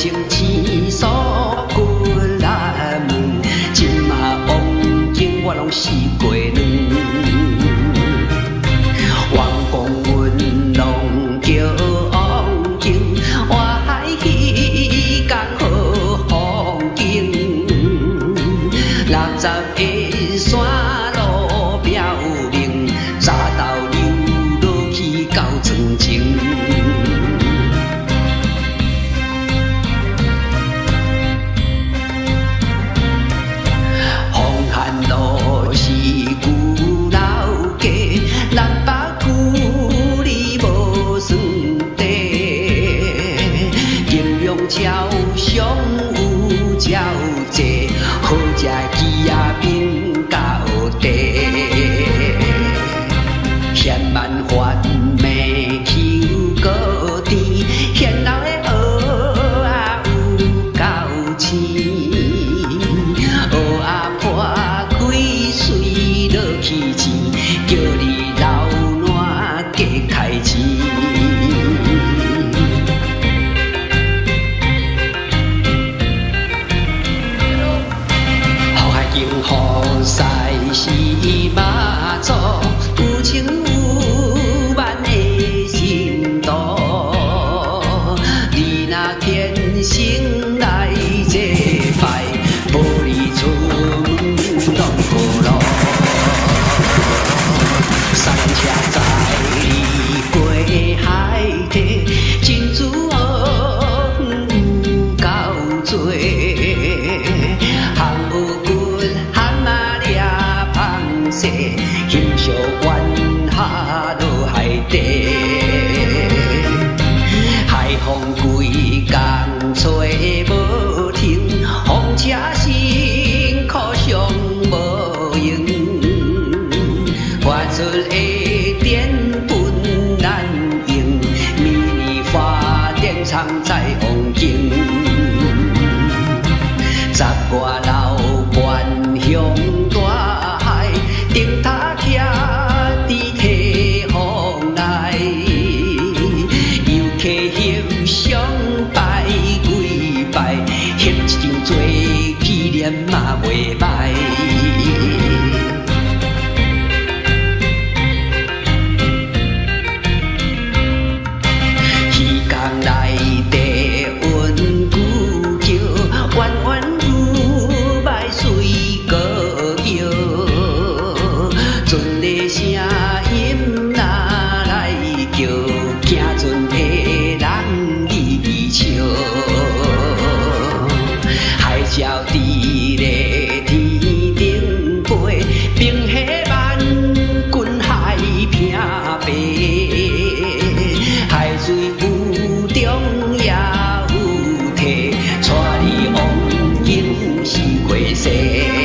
情青锁骨来问，今嘛往情我拢死过两。王公云龙叫王景，我海去江好风景。60个山路标明，早到流落去到庄前。风寒路是旧老街，南北旧里无算地，金融桥上有交际，好食鸡仔饼到地，嫌万发眉丘高甜，嫌老的蚵仔有够青，蚵仔破开水落去钱，叫你老烂加开钱。好西是马祖，有情有万的心度。你若天生来这摆，无你出门拢无路。三车载你过海底，珍珠红有够多。欣赏晚下落海底，海风规工吹无停，风车辛苦上无用，发出的电本难用，迷你发电厂在往经，十外老关乡大海，灯塔徛伫梯风内，游客翕相摆几摆，翕一张做纪念嘛袂歹。鱼缸内底温古桥，弯弯舞摆水高摇。船的声音哪来叫，行船的人离笑。海鸟伫咧天顶飞，冰河万军海平白。海水有中也有体，带你往景是过世。